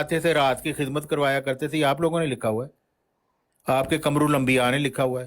آتے تھے رات کی خدمت کروایا کرتے تھے، یہ آپ لوگوں نے لکھا ہوا ہے، آپ کے قمر الانبیاء نے لکھا ہوا ہے.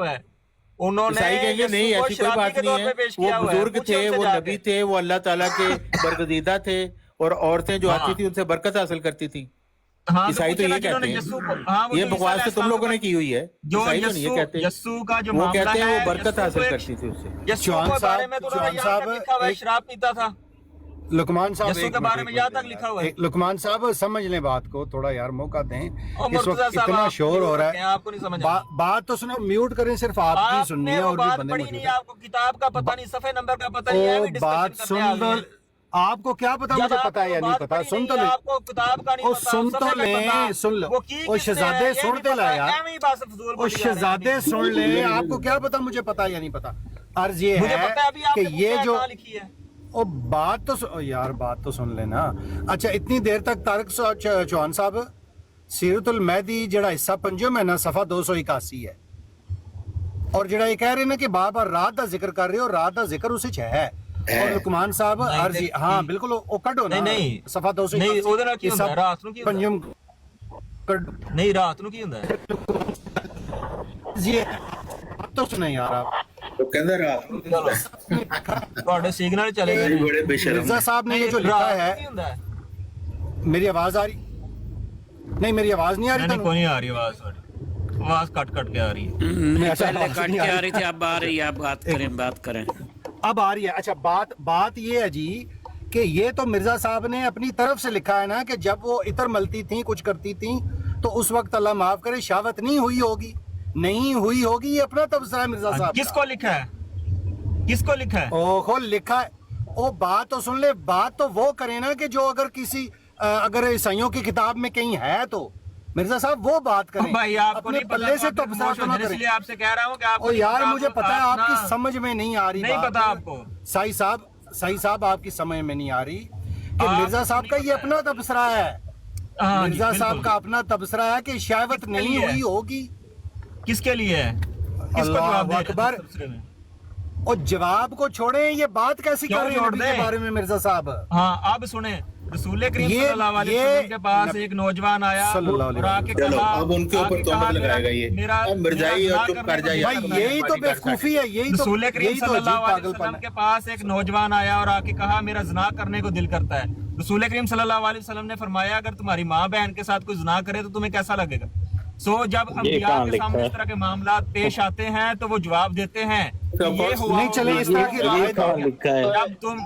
हुआ है, उन्होंने ईसाई कहेंगे नहीं, यीशु को ऐसी कोई शराबी बात के नहीं तौर है, पे पेश वो किया हुआ है। बुजुर्ग पूछिए थे, उनसे वो जाके। नबी थे, वो अल्लाह ताला के बरगजीदा थे, और औरतें जो आती हाँ। थी उनसे बरकत हासिल करती थी। हाँ, तो ईसाई तो पूछे ना ये जिन्होंने कहते यस्सू को, हैं, हाँ, वो ये तो बकवास तो तुम लोगों ने की हुई है। जो ईसाई तो नहीं ये कहते, यस्सू का जो वो मामला कहते हैं है, वो बरकत यस्सू हासिल को एक- करती थी उससे। यस्सू चौहान के बारे में तो चौहान यहाँ साहब, तक लिखा हुआ है, एक- शराब पीता था। लुकमान साहब यस्सू एक के मिनट, बारे एक में मिनट, यहाँ तक लिखा हुआ है। लुकमान साहब समझ लें बात को, थोड़ा यार मौका दें। और इस वक्त मुर्तजा साहब, इतना आप शोर हो रहा हैं, है, आपको नहीं समझ आया। बात तो सुनो, म्यूट करें, सिर्फ आपकी सुननी आपने है वो और भी बात बंदे पढ़ी मौजूद नहीं, हैं। आपको किताब का पता नहीं, सफे नंबर का पता नहीं है, ओ अभी डिस्कशन बात करने सुन आ गए लो, हैं। आपको क्या पता जब मुझे आपको पता है या नहीं बात पता, पढ़ी सुन तो नहीं, ले, आपको किताब का नहीं ओ पता, सुन सफे तो का ले, पता। सुन लो, वो की ओ किसने है, शहजादे ये सुन नहीं तो ला पता, यार, एवं ही बात से फजूल ओ बोली जा रही है। शहजादे सुन ले, आपको क्या पता मुझे पता या नहीं पता। अर्ज ये मुझे है पता है, अभी कि आपने ये पूछा जो कहाँ लिखी है। ओ बात तो ओ यार बात तो सुन लेना। अच्छा, इतनी देर तक तारिक चौहान साहब सीरतुल महदी जड़ा हिस्सा पंजो महीना सफा 281 है, और जड़ा ये कह रहे ना कि बार बार रात का जिक्र कर रहे हो, रात का जिक्र उस है। और लुकमान साहब नहीं, अर्ज, नहीं, हाँ बिल्कुल, ओ कड्डो ना, नहीं, सफा 281 नहीं, ਉਹਦੇ ਨਾਲ ਕੀ ਹੁੰਦਾ ਹੈ? ਰਾਤ ਨੂੰ ਕੀ ਹੁੰਦਾ ਹੈ? पंजम कड्डो नहीं, रात ਨੂੰ ਕੀ ਹੁੰਦਾ ਹੈ? ये तो सुने यार आप, तो कहता रहा ਚਲੋ ਤੁਹਾਡੇ ਸਿਗਨਲ ਚਲੇ ਗਏ ਨੇ। बड़े बेशरम मिर्जा साहब ने ये जो लिखा ਰਾਤ ਨੂੰ है, ਕੀ ਹੁੰਦਾ ਹੈ? मेरी आवाज आ रही नहीं, मेरी आवाज नहीं आ रही नहीं, था कोई नहीं आ रही आवाज ਤੁਹਾਡੀ, आवाज कट कट के आ रही है। नहीं, अच्छा, पहले आवाज कट नहीं के आ आ रही थी, अब आ रही है। आप बात करें। अब आ रही है। अच्छा, बात ये है जी कि ये तो मिर्जा साहब ने अपनी तरफ से लिखा है ना कि जब वो इतर मलती थी, कुछ करती थी, तो उस वक्त अल्लाह माफ करे शहावत नहीं हुई होगी, नहीं हुई होगी। ये अपना तबसरा है मिर्जा साहब का। किसको लिखा है, किसको लिखा है? ओहो, लिखा है। ओ बात तो सुन ले, बात तो वो करे ना कि जो अगर किसी अगर ईसाइयों की किताब में कहीं है तो मिर्जा साहब वो बात करें, भाई आपको अपने नहीं पता, पल्ले से तो तबसरा तो ना करें। इसलिए आपसे कह रहा हूँ कि आपको ओ यार नहीं मुझे पता है आपको आपकी समझ में नहीं आ रही नहीं बात। पता आपको। साई साहब आपकी समझ में नहीं आ रही कि आपको मिर्जा साहब का नहीं ये पता अपना तबसरा है। हाँ जी, मिर्जा साहब बिल्कुल। का अपना तबसरा है कि शहावत किसके नहीं लिए है? हुई होगी। किसके लिए है? किसको अल्लाह जवाब दे रहे हैं अकबर। तबसरे में? और जवाब को छोड़े, ये बात कैसी क्यों कर रहे हैं छोड़ नबी दें? के बारे में मिर्जा साहब? हाँ, अब सुने, रसूल करीम ये- सल्लल्लाहु अलैहि ये- वसल्लम के पास एक नौजवान आया सल्लल्लाहु अलैहि और आके चलो कहा, अब उनके ऊपर आके तोहमत कहा, लगाएगा ये, मेरा अब मिर्जाई मेरा और चुप करने कर को जाए। दिल भाई करता है। यही तो बेवकूफी है, यही तो रसूल करीम यही तो अजीब सल्लल्लाहु अलैहि पागलपन वसल्लम है। के पास एक नौजवान आया और आके कहा मेरा ज़िना करने को दिल करता है। रसूल करीम सल्लल्लाहु अलैहि वसल्लम ने फरमाया अगर तुम्हारी माँ बहन के साथ कोई ज़िना करे तो तुम्हें कैसा लगेगा? जब अंबिया के सामने इस तरह के मामलात पेश आते हैं तो वो जवाब देते हैं कि ये हुआ नहीं चले इस तरह की रवायत, जब तुम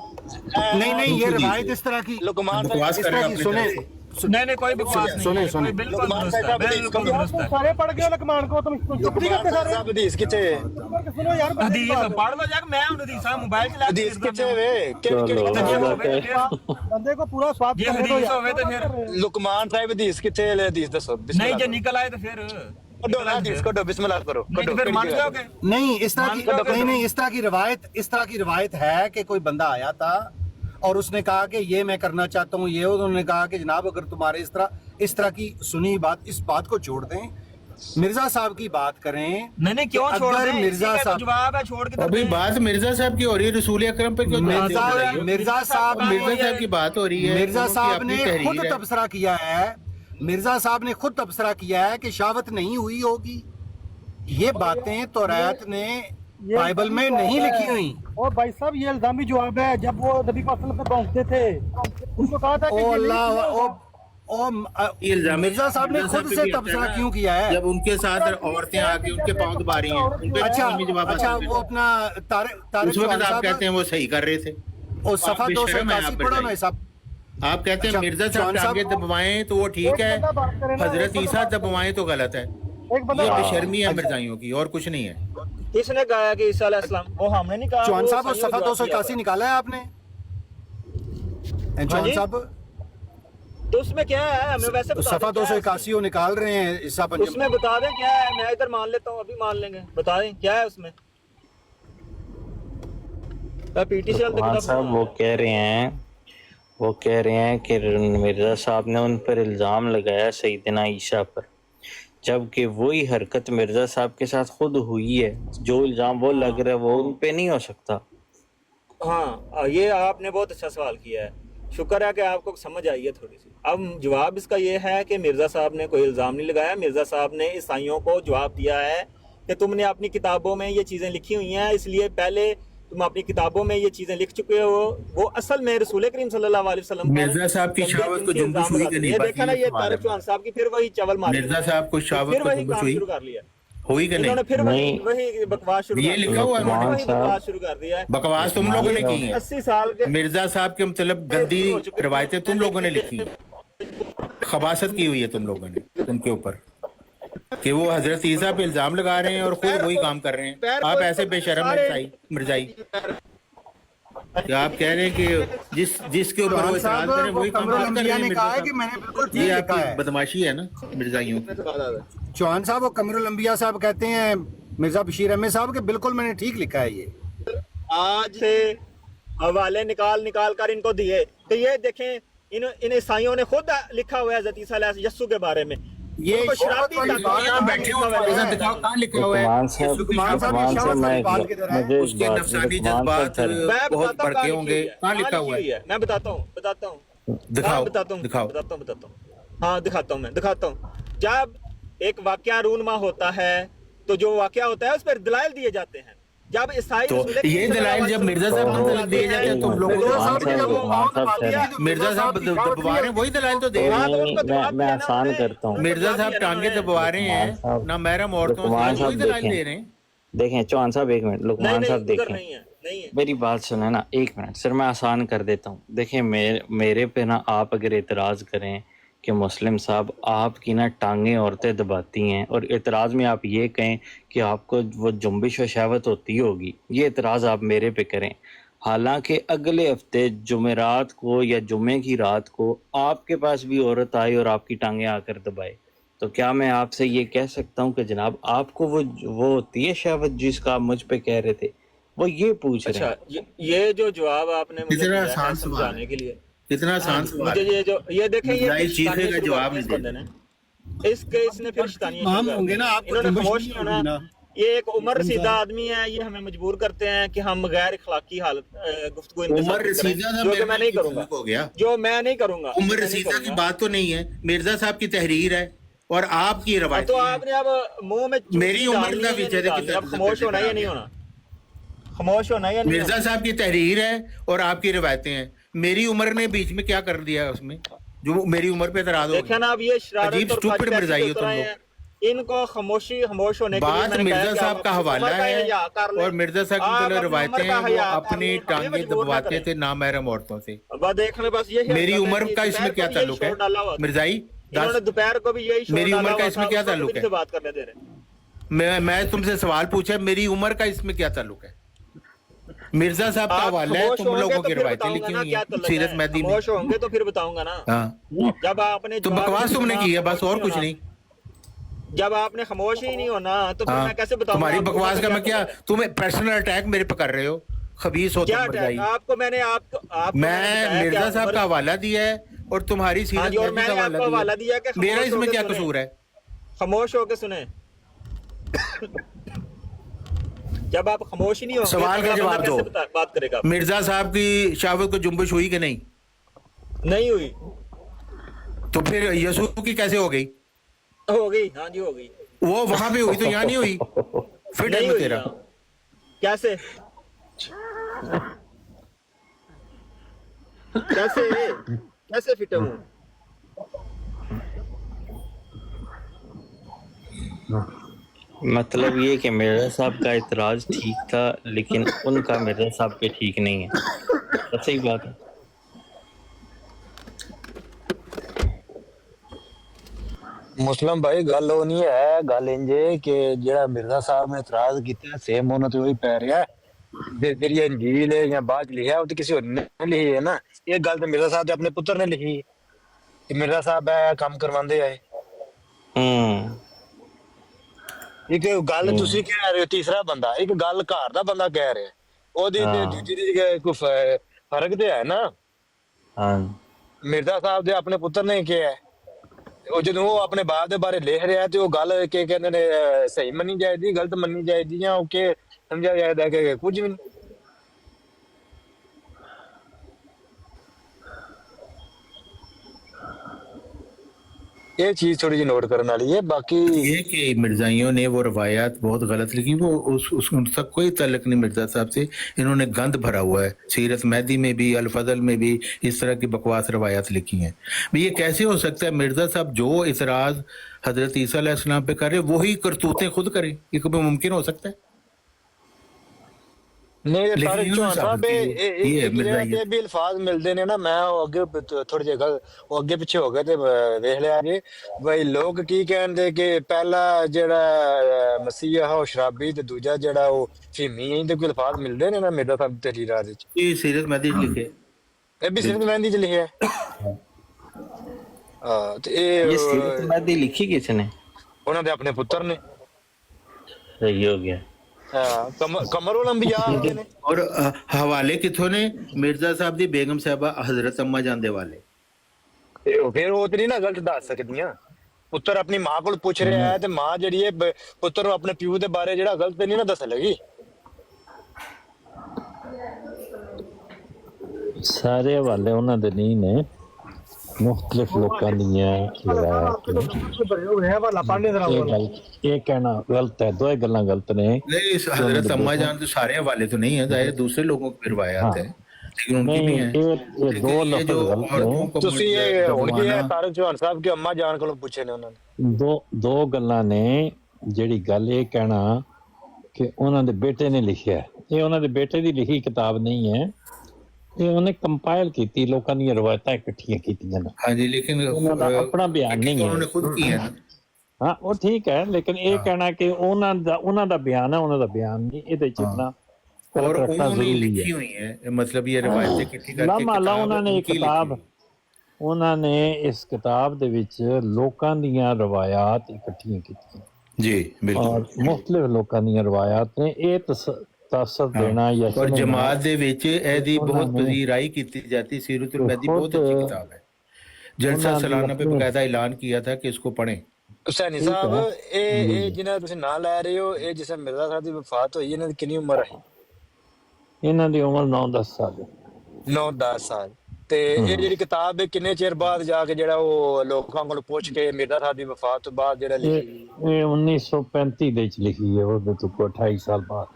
नहीं ये रवायत इस तरह की बकवास इस कर रहे तरह हैं की अपनी सुने तरफ से। नहीं नहीं कोई बकवास नहीं सुने, है, सुने। कोई बिल्कुल दुरुस्त है, बिल्कुल दुरुस्त है। सारे पढ़ गए लकमान को, तुम चुप नहीं करते सारे? हदीस किथे सुनो यार, हदीस पढ़ लो जाके, मैं हदीस मोबाइल चला के हदीस फिरदा किथे मैं। वे तो ये होवे तो फिर- बंदे को पूरा स्वाद ये करने दो हदीस यार। होवे तो फिर लुकमान साहब हदीस किथे ले हदीस दसो नहीं, जो निकल आए तो फिर कड्डो ना हदीस कड्डो बिस्मिल्लाह करो नहीं तो फिर मान जाओगे। नहीं इस तरह की मान लो कि- नहीं इस तरह की रवायत है कि कोई बंदा आया था और उसने कहा कि ये मैं करना चाहता हूँ, ये उन्होंने कहा कि जनाब अगर तुम्हारे इस तरह की सुनी बात, इस बात को छोड़ दें, मिर्जा साहब की बात करें। नहीं नहीं क्यों कि छोड़ अगर दें? मिर्जा इसी का तो साहब जवाब है, छोड़ के तो अभी दें। बात मिर्जा साहब की हो रही है, रसूल अकरम पे क्यों मिर्जा साहब मिर्जा साहब की बात हो रही है। मिर्जा उनकी साहब अपनी ने तहरीर खुद है। तबसरा किया है, मिर्जा साहब ने खुद तबसरा किया है कि शहावत नहीं हुई होगी। ये बातें तौरात ने ये बाइबल में नहीं लिखी हुई। और भाई साहब ये इल्जामी जवाब है, जब वो नबी पाक सल्लल्लाहु अलैहि वसल्लम पे पहुंचते थे उनको कहा था कि ओ ये अल्लाह नहीं ओ ये इल्जाम मिर्जा साहब ने मिर्जा खुद पे से भी आता तबसरा है ना, क्यों किया है? जब उनके साथ औरतें आके उनके पांव दबा रही हैं, उन पे अच्छा इस्लामी जवाब अच्छा, हासिल वो करते अपना तारिक उस वक्त चौहान आप साहब कहते हैं वो सही कर रहे थे। और सफा आप बेशर्म हैं, 281 आप पढ़ो ना बताइए। साहब। आप कहते हैं अच्छा, मिर्जा चौहान साहब साहब- टांगे दबवाएं तो वो ठीक है, एक बंदा बात करे ना, हजरत एक ईसा बंदा- दबवाएं तो गलत है। एक बंदा ये बात- बेशर्मी है मिर्जाइयों की, और कुछ नहीं है। किसने कहा कि ईसा अलैहिस्सलाम? वो हमने नहीं कहा। चौहान वो साहब और सही सफा जवाब 281 दिया निकाला है आपने? चौहान जी? साहब हुआ। तो उसमें क्या है, हमें वैसे बता सफा दें क्या है 281 वो निकाल रहे हैं ईसा पंजम। उसमें बता दें क्या है, मैं इधर मान लेता हूँ, अभी मान लेंगे, बता दें क्या है उसमें। लुकमान साहब वो कह रहे हैं कि मिर्जा साहब ने उन पर इल्ज़ाम लगाया सैयदना ईसा पर, जबकि वही हरकत मिर्जा साहब के साथ खुद हुई है। जो इल्ज़ाम वो लग रहा है वो उन पे नहीं हो सकता। हाँ, ये आपने बहुत अच्छा सवाल किया है, शुक्र है कि आपको समझ आई है थोड़ी सी। अब जवाब इसका ये है कि मिर्ज़ा साहब ने कोई इल्ज़ाम नहीं लगाया। मिर्ज़ा साहब ने ईसाइयों को जवाब दिया है कि तुमने अपनी किताबों में ये चीज़ें लिखी हुई हैं, इसलिए पहले तुम अपनी किताबों में ये चीजें लिख चुके हो, वो असल में रसूल करीम सल्लल्लाहु अलैहि वसल्लम पर मिर्जा साहब की गंदे शहावत को जिनसी जुम्बिश इल्जाम हुई लगाते कि हैं। नहीं? ये बाकी देखा ना, ये ये सवाल तारिक है। चौहान साहब की फिर वही चवल मार मिर्जा साहब को शहावत फिर को वही जुम्बिश काम हुई शुरू कर लिया, हुई कि इन्होंने नहीं? फिर वही नहीं। वही बकवास शुरू ये कर लिखा हुआ है दिया, उन्होंने। वही बकवास शुरू कर दिया है। बकवास तुम लोगों ने की है। 80 साल के मिर्जा साहब के मतलब गंदी रवायतें तुम लोगों ने लिखी हैं, खबासत की हुई है तुम लोगों ने उनके ऊपर कि वो हजरत ईसा पे इल्जाम लगा रहे हैं और खुद वही काम कर रहे हैं। आप ऐसे बेशर्म हैं मिर्जाई कि आप कह रहे हैं कि जिसके ऊपर वो चौहान इतराज साहब करें वो वही काम कमरुल आप कर अंबिया रहे हैं ने कहा है मिर्जा कि मैंने बिल्कुल साहब। ये ठीक लिखा आपकी है। बदमाशी है ना मिर्जाइयों की। चौहान साहब वो कमरुल अंबिया साहब कहते हैं मिर्जा बशीर अहमद साहब के बिल्कुल मैंने ठीक लिखा है ये। आज से हवाले निकाल कर इनको दिए, तो ये देखें इन ईसाइयों ने खुद लिखा हुआ है हज़रत ईसा अलैहि यस्सु के बारे में। ये उनको शराबी बहुत बड़ी तक- बात है। यहाँ बैठे हो इधर दिखाओ कहाँ लिखा हुआ है? लुकमान साहब लुकमान साहब लुकमान ये साहब मैं बात की तरह है। मुझे उसके नफसानी जज्बात मैं बहुत बताता हूँ भड़के कहाँ होंगे। लिखी हुई है, कहाँ लिखा हुआ लिखी है? हुई मैं बताता हूँ दिखाओ बताता हूँ दिखाओ। हाँ दिखाता हूँ। जब एक वाकया रूनमा होता है तो जो वाकया होता है उस पर दलाइल दिए जाते हैं। जब ईसाई तो रसूल ये दलाइल जब मिर्जा साहब को दलाइल दिए जाते हैं तुम लोगों मिर्जा को साहब मिर्जा साहब दबवा रहे हैं वही दलाइल तो दे रहे हैं। मैं आसान करता हूँ। मिर्जा साहब टांगे दबवा रहे हैं ना महरम औरतों लुकमान से साहब वही दलाइल देखें। दे रहे हैं। देखें चौहान साहब एक मिनट, लुकमान साहब देखें, नहीं है। मेरी बात सुने ना एक मिनट सर, मैं आसान कर देता हूँ। देखें मेरे पे ना आप अगर एतराज करें कि मुस्लिम साहब आपकी ना टांगें औरतें दबाती हैं और एतराज़ में आप ये कहें कि आपको वो जुम्बिश व शहवत होती होगी, ये एतराज़ आप मेरे पे करें। हालांकि अगले हफ्ते जुमेरात को या जुम्मे की रात को आपके पास भी औरत आई और आपकी टांगें आकर दबाए, तो क्या मैं आपसे ये कह सकता हूँ कि जनाब आपको वो होती है शहवत जिसका आप मुझ पे कह रहे थे? वो ये पूछ रहे हैं। अच्छा, ये जो जवाब आपने मुझे कितना दिया है आसान सवाल समझाने है। के लिए, कितना आसान सवाल मुझे ये देखें, ये मिर्जाई फिर चीखे शैतानियाँ का शुरू जवाब कर दी नहीं इस बंदे ने। इस केस ने फिर शैतानियाँ हम शुरू कर होंगे दी। ना, आपको इन्होंने जुम्बिश खामोश नहीं नहीं होना। होगी ना। ये एक उम्र रसीदा आदमी है, ये हमें मजबूर करते हैं कि हम गैर इखलाकी हालत गुफ्तगू इनके साथ उमर करें, रसीदा था, जो कि मैं नहीं करूंगा, हो गया। जो मैं नहीं करूंगा। उमर मैं नहीं रसीदा की करूंगा। बात तो नहीं है, मिर्जा साहब की तहरीर है और आपकी रवायत। तो आपने अब मुंह में मेरी उम्र का विचार है कि अब खामोश होना है या नहीं होना? खामोश होना है या नहीं मिर्जा साहब की तहरीर है और आपकी रवायतें हैं। मेरी उम्र ने बीच में क्या कर दिया उसमें जो मेरी उम्र पे एतराज हो देखा ना, अब ये शरारत अजीब और stupid फाजिल मिर्जाई हो ऐसे तुम उतर आए लोग। हैं। इनको खामोश होने के लिए बात मैंने कहा मिर्जा कि साहब आप का हवाला उम्र का है हिया कर लें। और मिर्जा साहब आप की जो अपनी रवायतें उम्र का हैं वो हिया अपनी हमें टांगे मजबूर ना दबवाते करें। थे नामहरम औरतों से। अब देखने बस यही मेरी हरकत है उम्र कि का इसमें दोपहर क्या को भी यही ताल्लुक है शोर डाला हुआ था। मिर्जाई? इन्होंने दोपहर को भी यही शोर मेरी डाला उम्र का हुआ इसमें था, क्या उसको भी ताल्लुक है? मुझसे बात करने दे रहे। मैं तुमसे सवाल पूछा, मेरी उम्र का इसमें क्या ताल्लुक है? मिर्जा साहब का आप हवाला है, खामोश तुम होंगे लोगों तो की फिर रवायतें बताऊंगा लिखी ना हुई क्या हैं तल्लक सीरत है। मेहदी में। खामोश होंगे तो फिर बताऊंगा ना। हाँ जब आपने तो जवाब बकवास नहीं तुमने सुना, की है बस, और खामोश कुछ होना। नहीं। जब आपने खामोश ही नहीं होना तो फिर हाँ मैं कैसे बताऊंगा तुम्हारी आपको बकवास का क्या मैं क्या, तल्लक है? तुम्हें पर्सनल अटैक मेरे पे कर रहे हो? खबीस हो क्या तुम अटैक? मिर्जाई। आपको मैंने आपको मैं बताया मिर्जा क्या साहब उम्र- का हवाला दिया है और तुम्हारी हाँ सीरत जी, और मेहदी का मैंने आपको हवाला दिया कि मेरा खामोश इसमें होके क्या सुने। कसूर है? खामोश होके सुने। जब आप खामोश ही नहीं होंगे सवाल तो का अगला जवाब बंदा दो। कैसे बात करेगा? मिर्जा साहब की शहावत को जुम्बिश हुई कि नहीं? नहीं हुई। तो फिर यसू की कैसे हो गई? हो गई, हाँ जी हो गई। वो वहां पे हुई तो यहाँ नहीं हुई। फिट नहीं है हुई तेरा। यहाँ। कैसे कैसे कैसे फिट हूँ? मतलब ये कि मिर्जा साहब का इतराज ठीक था लेकिन उनका मिर्जा साहब पे ठीक नहीं है, तो सही बात है। मुस्लिम भाई गल वो नहीं है, गल इंजे कि जेड़ा मिर्जा साहब ने इतराज किया सेम होना तो वही पै रहा है। तेरी अंजील है या बाद लिखा वो तो किसी और ने लिखी है ना। ये गल तो मिर्जा साहब ने अपने पुत्र ने लिखी कि मिर्जा साहब है काम करवांदे आए। एक गल तुसी कह रहे हो तीसरा बंदा, एक गल घर दा बंदा कह रहा है ओदी ते दूजी दी कोई फर्क ते है ना। हाँ मिर्जा साहब दे अपने पुत्र ने किया है, ਉਹ ਜਦੋਂ ਉਹ ਆਪਣੇ ਬਾਪ ਦੇ ਬਾਰੇ ਲਿਖ ਰਿਹਾ ਤੇ ਉਹ ਗੱਲ ਕਿ ਕਹਿੰਦੇ ਨੇ ਸਹੀ ਮੰਨੀ ਜਾਏਗੀ ਗਲਤ ਮੰਨੀ ਜਾਏਗੀ ਜਾਂ ਉਹ ਕਿ ਸਮਝਿਆ ਜਾਏਗਾ ਕਿ ਕੁਝ ਵੀ ਨਹੀਂ। یہ چیز تھوڑی جی نوٹ کرنے والی ہے. باقی یہ کہ مرزائیوں نے وہ روایات بہت غلط لکھی، وہ اس ان تک کوئی تعلق نہیں مرزا صاحب سے. انہوں نے گند بھرا ہوا ہے. سیرت مہدی میں بھی، الفضل میں بھی اس طرح کی بکواس روایات لکھی ہیں. یہ کیسے ہو سکتا ہے مرزا صاحب جو اعتراض حضرت عیسیٰ علیہ السلام پہ کرے وہی کرتوتیں خود کریں؟ یہ کبھی ممکن ہو سکتا ہے؟ نہیں لیکن طارق یوں چوہان صاحب یہ ہے مرزائیت. بھی الفاظ ملتے نے نا. میں اگے تھوڑی جگہ وہ اگے پیچھے ہو گئے تے ویکھ لیا جی بھائی لوگ کی کہندے کہ پہلا جڑا مسیح ہے وہ شرابی تے دوجا جڑا وہ فہمی ہے. تے کوئی الفاظ ملتے نے نا مرزا صاحب تحریرات وچ. یہ سیرت مہدی لکھے یہ بھی صرف مہندی چ لکھیا ہے. ہاں تے یہ سیرت مہدی لکھی کس نے؟ انہاں دے اپنے پتر نے. صحیح ہو گیا. قمر الانبیاء آتے نے. اور حوالے کتوں نے؟ مرزا صاحب دی بیگم صاحبہ حضرت اما جان دے والے. پھر وہ تو نہیں نا غلط دس سکدیاں. پتر اپنی ماں کو پوچھ رہا ہے تے ماں جڑی ہے پتر اپنے پیو دے بارے جڑا غلط نہیں نا دس لگی. سارے حوالے انہاں دے نہیں نے، مختلف لوکاں دیاں روایات نے. یہ کہنا غلط ہے. دو گلاں غلط نے. نہیں حضرت اما جان تو سارے حوالے تو نہیں ہیں، ظاہر دوسرے لوگوں کی روایات ہیں لیکن ان کی بھی ہیں. یہ دو یہ لفظ جو غلط عورتوں کو تسی یہ ہن کی دبوانا، طارق چوہان صاحب کی اما جان کو پوچھے نے انہوں نے. دو گلاں نے. جیڑی گل یہ کہنا کہ انہاں دے بیٹے نے لکھیا ہے، یہ انہاں دے بیٹے دی لکھی کتاب نہیں ہے. یہ انہیں کمپائل کیتی، لوکاں دی روایتاں اکٹھیاں کیتیاں نے. ہاں جی، لیکن انہاں دا اپنا بیان نہیں انہوں نے ہے. خود کی ہے نا. ہاں وہ ٹھیک ہے، لیکن یہ کہنا کہ انہاں دا بیان ہے، انہاں دا بیان نہیں. یہ اتنا اور فرق رکھنا انہوں نے ضروری لکھی ہے. ہوئی ہیں، مطلب یہ روایتیں اکٹھی کر کے لامہ اللہ کتاب انہوں نے ان ایک کی لکھی کتاب، ہوئی. انہوں نے اس کتاب دے وچ لوکاں دیاں روایات اکٹھیاں کیتیاں جی اور بالکل. مختلف لوکاں دیاں روایات نے. یہ تاثر دینا یا اور سمجھنا جماعت دے وچ ایدی انہوں بہت نے پذیرائی کیتی جاتی. سیرت المہدی بہت خود اچھی کتاب ہے. جلسہ انہوں دی سالانہ پہ اپنی باقاعدہ اعلان کیا تھا کہ اس کو پڑھیں. حسینی ٹھیک صاحب ہے. اے جنہاں تسی نام لے رہے ہو، اے جس مرزا صاحب دی وفات ہوئی انہاں دی کنی عمر ہے؟ انہاں دی عمر 9-10 سال ہے. 9-10 سال. تے اے جڑی کتاب ہے کنے چیر بعد جا کے جڑا وہ لوکاں کو پوچھ کے مرزا صاحب دی وفات تو بعد جڑا لکھی گئی؟ یہ 1935 دے وچ لکھی ہے. وہ تو 28 سال بعد.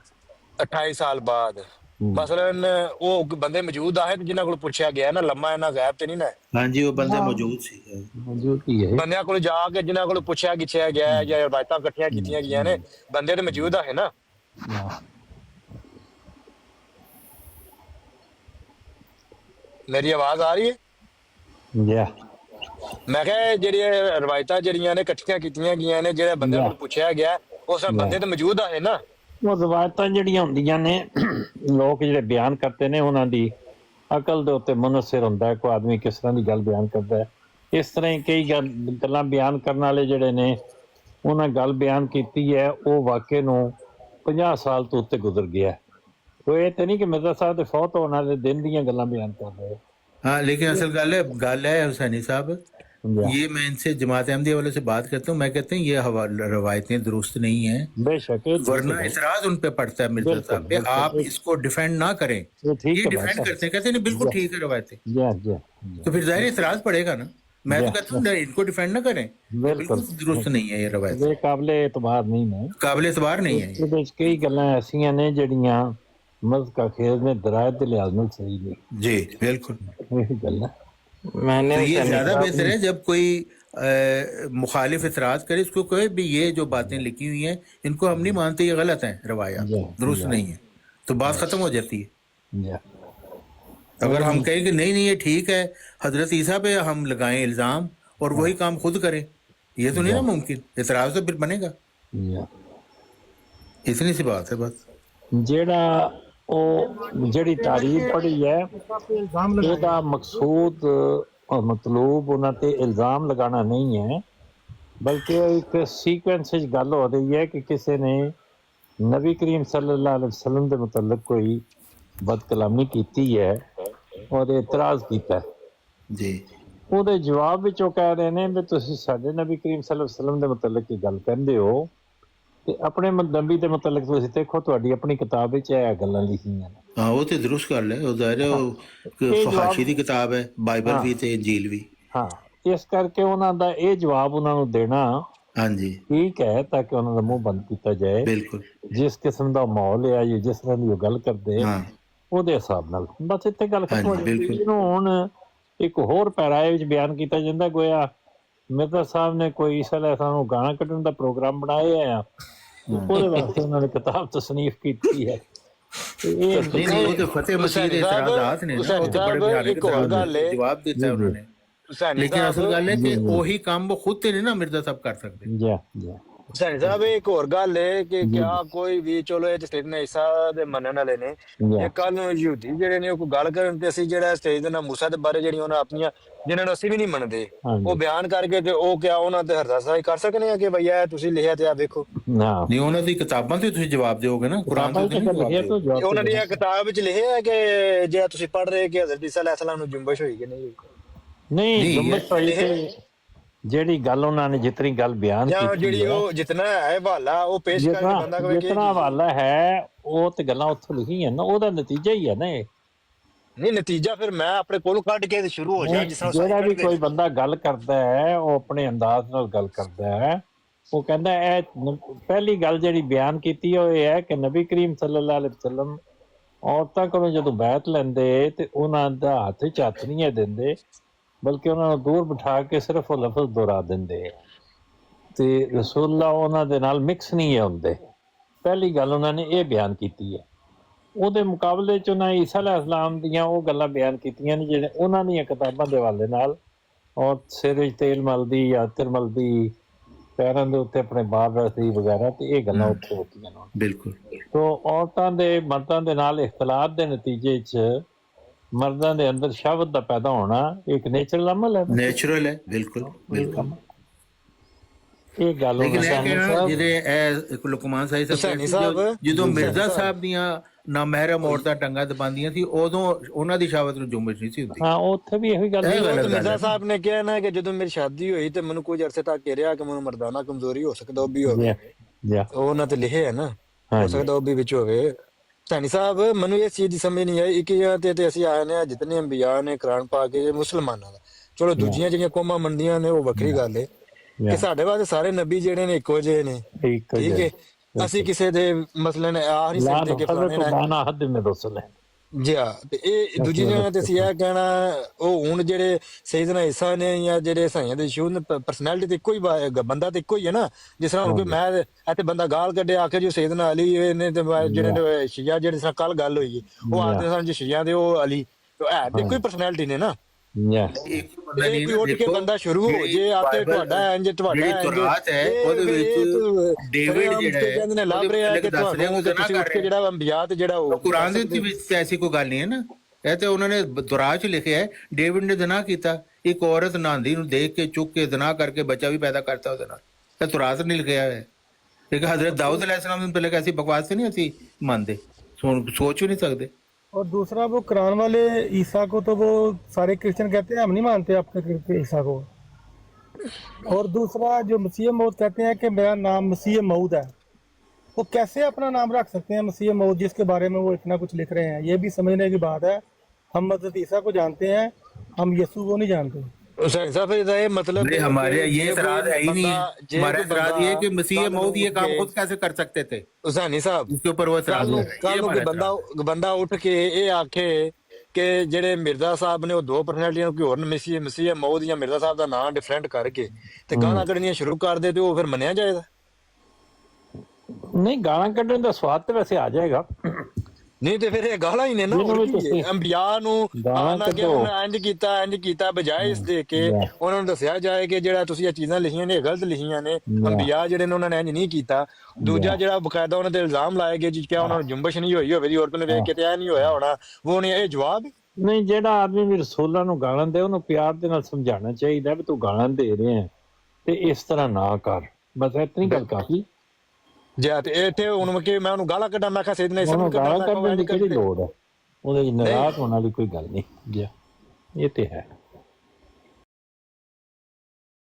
28 سال بعد. مثلاً وہ بندے موجود آئے جنہاں کو پوچھا گیا نا، لمحہ انہاں غائب تے نہیں نا. ہاں جی وہ بندے موجود سی. موجود ہی ہے. بندیاں کو جا کے جنہاں کو پوچھا گچھیا گیا ہے یا روایتاں اکٹھیاں کیتیاں گਈਆਂ نے، بندے تے موجود ہے نا. میری آواز آ رہی ہے؟ یا میں کہا جڑی روایتاں جڑیاں نے اکٹھیاں کیتیاں گਈਆਂ نے، جڑے بندے کو پوچھا گیا اس میں بندے تے موجود ہے نا. وہ روایتاں جڑیاں ہوندیاں نے لوگ جڑے بیان کرتے نے انہاں دی عقل دے اوتے منحصر ہوندا ہے کوئی آدمی کس طرح دی گل بیان کردا ہے. اس طرح کئی گلاں بیان کرن والے جڑے نے انہاں گل بیان کیتی ہے وہ واقعے نو 50 سال تو اتنے گزر گیا ہے. تو یہ تو نہیں کہ مرزا صاحب دے فوت ہونے والے دن دیاں گلاں بیان کر رہے. ہاں لیکن اصل گل ہے حسینی صاحب، یہ میں ان سے جماعت احمدیہ والے سے بات کرتا ہوں، میں کہتے ہیں یہ روایتیں درست نہیں ہیں. بے شک ورنہ اعتراض ان پہ پڑتا ہے مرزا صاحب پہ. آپ اس کو ڈیفینڈ نہ کریں. یہ ڈیفینڈ کرتے ہیں، کہتے ہیں بالکل ٹھیک ہے روایتیں. تو پھر ظاہر اعتراض پڑے گا نا. میں تو کہتا ہوں ان کو ڈیفینڈ نہ کریں. بالکل درست نہیں ہے یہ روایت، یہ قابل اعتبار نہیں ہے، قابل اعتبار نہیں ہے. یہ کئی گلاں ایسیاں نے جڑیاں مذہب خیز میں درائد لحاظ میں صحیح نہیں. جی بالکل. یہی گل ہے. میں نے تو یہ زیادہ بہتر ہے جب کوئی مخالف اعتراض کرے اس کو کہے بھی یہ جو باتیں لکھی ہوئی ہیں ان کو ہم نہیں مانتے، یہ غلط ہیں، روایات درست نہیں ہیں، تو بات ختم ہو جاتی ہے. اگر ہم کہیں کہ نہیں یہ ٹھیک ہے، حضرت عیسیٰ پہ ہم لگائیں الزام اور وہی کام خود کریں، یہ تو نہیں نا ممکن. اعتراض تو پھر بنے گا. اتنی سی بات ہے بس. جڑی تاریخ پڑھی ہے یہ مقصود اور مطلوب انہاں تے الزام لگانا نہیں ہے، بلکہ ایک سیکوینس گل ہو رہی ہے کہ کسی نے نبی کریم صلی اللہ علیہ وسلم دے متعلق کوئی بد کلامی کیتی ہے اور اعتراض کیتا ہے. جی وہ دے جواب وچ وہ کہہ رہے ہیں بھی تسی ساڈے نبی کریم صلی اللہ علیہ وسلم دے متعلق کی گل کہندے ہو تے اپنے نبی دے متعلق تسی دیکھو تہاڈی اپنی کتاب وچ یہ گلاں لکھیاں ہیں. ہاں وہ تو درست کر لے. وہ ظاہر ہے حاشی دی کتاب ہے، بائبل بھی تے انجیل بھی. ہاں ਇਸ ਕਰਕੇ ਉਹਨਾਂ ਦਾ ਇਹ ਜਵਾਬ ਉਹਨਾਂ ਨੂੰ ਦੇਣਾ हाँ जी ਠੀਕ ਹੈ ਤਾਂ ਕਿ ਉਹਨਾਂ ਦਾ ਮੂੰਹ ਬੰਦ ਕੀਤਾ ਜਾਏ। बिल्कुल ਜਿਸ ਕਿਸਮ ਦਾ ਮਾਹੌਲ ਹੈ ਜਾਂ ਜਿਸ ਤਰ੍ਹਾਂ ਦੀ ਉਹ ਗੱਲ ਕਰਦੇ हाँ ਉਹਦੇ ਹਿਸਾਬ ਨਾਲ ਬਸ ਇੱਥੇ ਗੱਲ ਖਤਮ ਹੋ ਹਾਂਜੀ, ਜਾਂਦੀ। ਬਿਲਕੁਲ। ਇਹਨੂੰ ਹੁਣ ਇੱਕ ਹੋਰ ਪੈਰਾਏ ਵਿੱਚ ਬਿਆਨ ਕੀਤਾ ਜਾਂਦਾ, ਗੋਇਆ ਮਿਰਜ਼ਾ ਸਾਹਿਬ ਨੇ ਕੋਈ ਇਸ ਵੇਲੇ ਸਾਨੂੰ ਗਾਣਾ ਕੱਢਣ ਦਾ ਪ੍ਰੋਗਰਾਮ ਬਣਾਇਆ ਆ, ਉਹਦੇ ਵਾਸਤੇ ਉਹਨਾਂ ਨੇ ਕਿਤਾਬ ਤਸਨੀਫ ਕੀਤੀ ਹੈ। ਤੇ ਇਹ नहीं नहीं वो तो फतेह मसीह के इतराज़ात ने ना वो तो बड़े भयानक इतराज़ात ने, जवाब दिता है उन्होंने। लेकिन असल गल है कि ਉਹੀ ਕੰਮ ਉਹ ਖੁਦ ਤੇ ਨਹੀਂ ਨਾ ਮਿਰਜ਼ਾ ਸਾਹਿਬ ਕਰ ਸਕਦੇ। ਜੀ ਸੈਣੀ ਸਾਹਿਬ ਇੱਕ ਹੋਰ ਗੱਲ ਹੈ ਕਿ ਕਿਆ ਕੋਈ ਵੀ ਚਲੋ ਇਹ ਸਟੇਜ ਨੇ ਈਸਾ ਦੇ ਮੰਨਣ ਵਾਲੇ ਨੇ ਇਹ ਕੱਲ ਨੂੰ ਯਹੂਦੀ ਜਿਹੜੇ ਨੇ ਉਹ ਕੋਈ ਗੱਲ ਕਰਨ ਤੇ ਅਸੀਂ ਜਿਹੜਾ ਸਟੇਜ ਦੇ ਨਾਲ ਮੂਸਾ ਦੇ ਬਾਰੇ ਜਿਹੜੀ ਉਹਨਾਂ ਆਪਣੀਆਂ ਜਿਨ੍ਹਾਂ ਨੂੰ ਅਸੀਂ ਵੀ ਨਹੀਂ ਮੰਨਦੇ ਉਹ ਬਿਆਨ ਕਰਕੇ ਤੇ ਉਹ ਕਿਆ ਉਹਨਾਂ ਤੇ ਹਰਦਾਸਾਈ ਕਰ ਸਕਨੇ ਆ ਕਿ ਭਈਆ ਤੁਸੀਂ ਲਿਖਿਆ ਤੇ ਆ ਵੇਖੋ ਨਾ ਨਹੀਂ ਉਹਨਾਂ ਦੀ ਕਿਤਾਬਾਂ ਤੇ ਤੁਸੀਂ ਜਵਾਬ ਦਿਓਗੇ ਨਾ, ਕੁਰਾਨ ਤੇ ਨਹੀਂ ਜਵਾਬ ਦਿਓਗੇ। ਉਹਨਾਂ ਦੀ ਕਿਤਾਬ ਵਿੱਚ ਲਿਖਿਆ ਹੈ ਕਿ ਜੇ ਤੁਸੀਂ ਪੜ੍ਹ ਰਹੇ ਕਿ ਹਜ਼ਰਤ ਈਸਾ ਅਲੈਹਿਸਲਾਮ ਨੂੰ ਜੁੰਬਸ਼ ਹੋਈ ਕਿ ਨਹੀਂ ਹੋਈ। ਨਹੀਂ ਜੁੰਬਸ਼ ਹੋਈ ਤੇ ਜਿਹੜੀ ਗੱਲ ਉਹਨਾਂ ਨੇ ਜਿਤਨੀ ਗੱਲ ਬਿਆਨ ਜਾਂ ਕੀਤੀ ਜਿਹੜੀ ਉਹ ਜਿਤਨਾ ਹੈ ਹਵਾਲਾ ਉਹ ਪੇਸ਼ ਕਰਕੇ ਬੰਦਾ ਕਹੇ ਜਿਤਨਾ ਹਵਾਲਾ ਹੈ ਉਹ ਤੇ ਗੱਲਾਂ ਉੱਥੋਂ ਲਿਖੀਆਂ ਨਾ, ਉਹਦਾ ਨਤੀਜਾ ਹੀ ਹੈ ਨਾ ਇਹ। ਨਹੀਂ ਨਤੀਜਾ ਫਿਰ ਮੈਂ ਆਪਣੇ ਕੋਲ ਕੱਢ ਕੇ ਤੇ ਸ਼ੁਰੂ ਹੋ ਜਾ ਜਿਸ ਤਰ੍ਹਾਂ ਜਿਹੜਾ ਵੀ ਕੋਈ ਬੰਦਾ ਗੱਲ ਕਰਦਾ ਹੈ ਉਹ ਆਪਣੇ ਅੰਦਾਜ਼ ਨਾਲ ਗੱਲ ਕਰਦਾ ਹੈ। ਉਹ ਕਹਿੰਦਾ ਇਹ ਪਹਿਲੀ ਗੱਲ ਜਿਹੜੀ ਬਿਆਨ ਕੀਤੀ ਉਹ ਇਹ ਹੈ ਕਿ ਨਬੀ ਕਰੀਮ ਸੱਲੱਲਾਹੁ ਅਲੈਹਿ ਵਸੱਲਮ ਔਰਤਾਂ ਕੋਲੋਂ ਜਦੋਂ ਬੈਠ ਲੈਂਦੇ ਤੇ ਉਹਨਾਂ ਦਾ ਹੱਥ 'ਚ ਹੱਥ ਨਹੀਂ ਦਿੰਦੇ ਬਲਕਿ ਉਹਨਾਂ ਨੂੰ ਦੂਰ ਬਿਠਾ ਕੇ ਸਿਰਫ ਉਹ ਲਫ਼ਜ਼ ਦੁਹਰਾ ਦਿੰਦੇ ਤੇ ਰਸੂਲullah ਉਹਨਾਂ ਦੇ ਨਾਲ ਮਿਕਸ ਨਹੀਂ ਹੁੰਦੇ। ਪਹਿਲੀ ਗੱਲ ਉਹਨਾਂ ਨੇ ਇਹ ਬਿਆਨ ਕੀਤੀ ਹੈ। ਉਹਦੇ ਮੁਕਾਬਲੇ 'ਚ ਉਹਨਾਂ ਈਸਾ ਅਲੈਹਿਸਲਾਮ ਦੀਆਂ ਉਹ ਗੱਲਾਂ ਬਿਆਨ ਕੀਤੀਆਂ ਨੇ ਜਿਹੜੇ ਉਹਨਾਂ ਦੀਆਂ ਕਿਤਾਬਾਂ ਦੇ ਹਵਾਲੇ ਨਾਲ, ਔਰ ਸਿਰ 'ਚ ਤੇਲ ਮਲਦੀ ਜਾਂ ਅਤਰ ਮਲਦੀ, ਪੈਰਾਂ ਦੇ ਉੱਤੇ ਆਪਣੇ ਬਾਲ ਰੱਖਦੀ ਵਗੈਰਾ, ਤੇ ਇਹ ਗੱਲਾਂ ਉੱਥੇ ਹੋਤੀਆਂ ਨੇ ਬਿਲਕੁਲ। ਤੋ ਔਰਤਾਂ ਦੇ ਮਰਦਾਂ ਦੇ ਨਾਲ ਇਖਤਲਾਤ ਦੇ ਨਤੀਜੇ 'ਚ ਮਰਦਾਂ ਦੇ ਅੰਦਰ ਸ਼ਹਵਤ ਦਾ ਪੈਦਾ ਹੋਣਾ ਇੱਕ ਨੇਚਰਲ ਅਮਲ ਹੈ, ਨੈਚੁਰਲ ਹੈ। ਬਿਲਕੁਲ ਬਿਲਕੁਲ। ਇਹ ਗੱਲ ਲੇਕਿਨ ਇਹ ਕਹਿਣਾ ਜਿਹਦੇ ਇਹ ਲੁਕਮਾਨ ਸਾਹਿਬ ਜਦੋਂ ਮਿਰਜ਼ਾ ਸਾਹਿਬ ਦੀਆਂ ਨਾਮਹਿਰਮ ਔਰਤਾਂ ਟੰਗਾਂ ਦਬਾਉਂਦੀਆਂ ਸੀ ਉਦੋਂ ਉਹਨਾਂ ਦੀ ਸ਼ਹਾਵਤ ਨੂੰ ਜੁੰਬਸ਼ ਨਹੀਂ ਸੀ ਹੁੰਦੀ। ਹਾਂ ਉੱਥੇ ਵੀ ਇਹੀ ਗੱਲ ਮਿਰਜ਼ਾ ਸਾਹਿਬ ਨੇ ਕਿਹਾ ਨਾ ਕਿ ਜਦੋਂ ਮੇਰੀ ਸ਼ਾਦੀ ਹੋਈ ਤੇ ਮੈਨੂੰ ਕੁਝ ਅਰਸੇ ਤੱਕ ਰਿਹਾ ਕਿ ਮੈਨੂੰ ਮਰਦਾਨਾ ਕਮਜ਼ੋਰੀ ਹੋ ਸਕਦਾ ਉਹ ਵੀ ਹੋਵੇ, ਉਹਨਾਂ ਤੇ ਲਿਖਿਆ ਹੈ ਨਾ, ਹੋ ਸਕਦਾ ਉਹ ਵੀ ਵਿੱਚ ਹੋਵੇ। ਸੈਣੀ ਸਾਹਿਬ ਮੈਨੂੰ ਇਸ ਚੀਜ਼ ਦੀ ਸਮਝ ਨਹੀਂ ਆਈ ਇੱਕ ਤੇ ਅਸੀਂ ਆਏ ਨੇ ਜਿਤਨੇ ਅੰਬੀਆ ਨੇ ਕੁਰਾਨ ਪਾ ਕੇ ਮੁਸਲਮਾਨਾਂ ਦਾ, ਚਲੋ ਦੂਜੀਆਂ ਜਿਹੜੀਆਂ ਕੌਮਾਂ ਮੰਡੀਆਂ ਨੇ ਉਹ ਵੱਖਰੀ ਗੱਲ ਹੈ ਕਿ ਸਾਡੇ ਵਾਸਤੇ ਸਾਰੇ ਨਬੀ ਜਿਹੜੇ ਨੇ ਇੱਕੋ ਜਿਹੇ ਨੇ, ਠੀਕ ਹੈ। ਅਸੀਂ ਕਿਸੇ ਦੇ ਮਸਲੇ ਨੇ ਆ ਨਹੀਂ ਸਕਦੇ ਕਿ ਫਲਾਣੇ ਜੀ ਹਾਂ। ਤੇ ਇਹ ਦੂਜੀ ਜਗ੍ਹਾ ਤੇ ਅਸੀਂ ਇਹ ਕਹਿਣਾ ਉਹ ਹੁਣ ਜਿਹੜੇ ਸੈਯਦਨਾ ਈਸਾ ਨੇ ਜਾਂ ਜਿਹੜੇ ਸਾਈਆਂ ਦੇ ਸ਼ੂ ਨੇ ਪਰਸਨੈਲਿਟੀ ਤੇ ਇੱਕੋ ਹੀ ਬੰਦਾ ਤੇ ਇੱਕੋ ਹੀ ਹੈ ਨਾ। ਜਿਸ ਤਰ੍ਹਾਂ ਹੁਣ ਮੈਂ ਇੱਥੇ ਬੰਦਾ ਗਾਲ ਕੱਢੇ ਆਖੇ ਜੋ ਸੈਯਦਨਾ ਅਲੀ ਨੇ ਤੇ ਜਿਹੜੇ ਸ਼ੀਆ ਜਿਹੜੇ ਸਾਂ ਕੱਲ ਗੱਲ ਹੋਈ ਉਹ ਆਖਦੇ ਸਨ ਜੀ ਸ਼ੀਆ ਦੇ ਉਹ ਅਲੀ ਹੈ ਤੇ ਕੋਈ ਪਰਸਨੈਲਿਟੀ ਨੇ ਨਾ। ਇੱਕ ਉੱਠ ਕੇ ਬੰਦਾ ਸ਼ੁਰੂ ਹੋ ਜੇ ਆਤੇ ਤੁਹਾਡਾ ਇੰਜ ਤੁਹਾਡਾ ਤੁਰਾਤ ਹੈ ਉਹਦੇ ਵਿੱਚ ਡੇਵਿਡ ਜਿਹੜਾ ਹੈ ਕਹਿੰਦੇ ਨੇ ਲੱਭ ਰਿਹਾ ਕਿ ਤੁਹਾਨੂੰ ਤੁਸੀਂ ਉੱਠ ਕੇ ਜਿਹੜਾ ਅੰਬਿਆ ਤੇ ਜਿਹੜਾ ਉਹ ਕੁਰਾਨ ਦੇ ਵਿੱਚ ਐਸੀ ਕੋਈ ਗੱਲ ਨਹੀਂ ਹੈ ਨਾ। ਇਹ ਤੇ ਉਹਨਾਂ ਨੇ ਦੁਰਾਜ ਲਿਖਿਆ ਹੈ ਡੇਵਿਡ ਨੇ ਜ਼ਨਾ ਕੀਤਾ, ਇੱਕ ਔਰਤ ਨਾਂਦੀ ਨੂੰ ਦੇਖ ਕੇ ਚੁੱਕ ਕੇ ਜ਼ਨਾ ਕਰਕੇ ਬੱਚਾ ਵੀ ਪੈਦਾ ਕਰਤਾ ਉਹਦੇ ਨਾਲ, ਇਹ ਤੁਰਾਤ ਨਹੀਂ ਲਿਖਿਆ ਹੈ। ਇੱਕ ਹਜ਼ਰਤ ਦਾਊਦ अलैहिस्सलाम ने पहले कैसी बकवास नहीं ਅਸੀਂ ਮੰਨਦੇ, सोच भी नहीं सकते। और दूसरा वो कुरान वाले ईसा को तो वो सारे क्रिश्चियन कहते हैं हम नहीं मानते आपके ईसा को। और दूसरा जो मसीह मौद कहते हैं कि मेरा नाम मसीह मौद है, वो कैसे अपना नाम रख सकते हैं मसीह मौद जिसके बारे में वो इतना कुछ लिख रहे हैं। ये भी समझने की बात है। हम हज़रत ईसा को जानते हैं, हम यीशु को नहीं जानते। मतलब हमारे ये इतराज है ही नहीं है। हमारा इतराज ये कि मसीह मौद ये काम खुद कैसे कर सकते थे हुसैनी साहब, इसके ऊपर वो इतराज है। ਕੱਲ ਬੰਦਾ ਉੱਠ ਕੇ ਇਹ ਆਖੇ ਕਿ ਜਿਹੜੇ ਮਿਰਜ਼ਾ ਸਾਹਿਬ ਨੇ ਉਹ ਦੋ ਪਰਸਨੈਲਿਟੀਆਂ ਕੋਈ ਹੋਰ ਮਸੀਹ ਮੌਦ ਜਾਂ ਮਿਰਜ਼ਾ ਸਾਹਿਬ ਦਾ ਨਾਮ ਡਿਫਰੈਂਟ ਕਰਕੇ ਤੇ ਗਾਲਾਂ ਕੱਢਣੀਆਂ ਸ਼ੁਰੂ ਕਰ ਦੇ ਤੇ ਉਹ ਫਿਰ ਮੰਨਿਆ ਜਾਏਗਾ? ਨਹੀਂ, ਗਾਲਾਂ ਕੱਢਣ ਦਾ ਸਵਾਦ ਤੇ ਵੈਸੇ ਆ ਜਾਏਗਾ। ਨਹੀਂ ਤੇ ਫਿਰ ਇਹ ਗਾਲਾਂ ਹੀ ਨੇ ਨਾ। ਅੰਬਿਆ ਨੂੰ ਆਣਾ ਕਿ ਉਹਨਾਂ ਇੰਜ ਕੀਤਾ ਬਜਾਏ ਇਸ ਦੇ ਕੇ ਉਹਨਾਂ ਨੂੰ ਦੱਸਿਆ ਜਾਏ ਕਿ ਜਿਹੜਾ ਤੁਸੀਂ ਇਹ ਚੀਜ਼ਾਂ ਲਿਖੀਆਂ ਨੇ ਗਲਤ ਲਿਖੀਆਂ ਨੇ। ਅੰਬਿਆ ਜਿਹੜੇ ਨੇ ਉਹਨਾਂ ਨੇ ਇੰਜ ਨਹੀਂ ਕੀਤਾ। ਦੂਜਾ ਜਿਹੜਾ ਬਕਾਇਦਾ ਉਹਨਾਂ ਤੇ ਇਲਜ਼ਾਮ ਲਾਏ ਗਏ ਜੀ ਕਿ ਉਹਨਾਂ ਨੂੰ ਜੁੰਬਸ਼ ਨਹੀਂ ਹੋਈ ਹੋਵੇ ਦੀ ਔਰਤ ਨੂੰ ਵੇਖ ਕੇ ਤੇ ਇਹ ਨਹੀਂ ਹੋਇਆ ਹੋਣਾ, ਉਹ ਨਹੀਂ। ਇਹ ਜਵਾਬ ਨਹੀਂ, ਜਿਹੜਾ ਆਦਮੀ ਵੀ ਰਸੂਲਾਂ ਨੂੰ ਗਾਲਾਂ ਦੇ ਉਹਨੂੰ ਪਿਆਰ ਦੇ ਨਾਲ ਸਮਝਾਉਣਾ ਚਾਹੀਦਾ ਵੀ ਤੂੰ ਗਾਲਾਂ ਦੇ ਰਿਹਾ ਤੇ ਇਸ ਤਰ੍ਹਾਂ ਨਾ ਕਰ, ਬਸ ਇਤਨੀ ਗੱਲ ਕਾਫੀ। ਜੇ ਤੇ ਇੱਥੇ ਹੁਣ ਕਿ ਮੈਂ ਉਹਨੂੰ ਗਾਲਾਂ ਕੱਢਾਂ, ਮੈਂ ਕਿਹਾ ਸੈਯਦਨਾ ਈਸਾ ਨੂੰ ਗਾਲਾਂ ਕੱਢਣ ਦੀ ਕਿਹੜੀ ਲੋੜ ਹੈ? ਉਹਦੇ ਨਾਰਾਜ਼ ਹੋਣ ਵਾਲੀ ਕੋਈ ਗੱਲ ਨਹੀਂ। ਇਹ ਤੇ ਹੈ।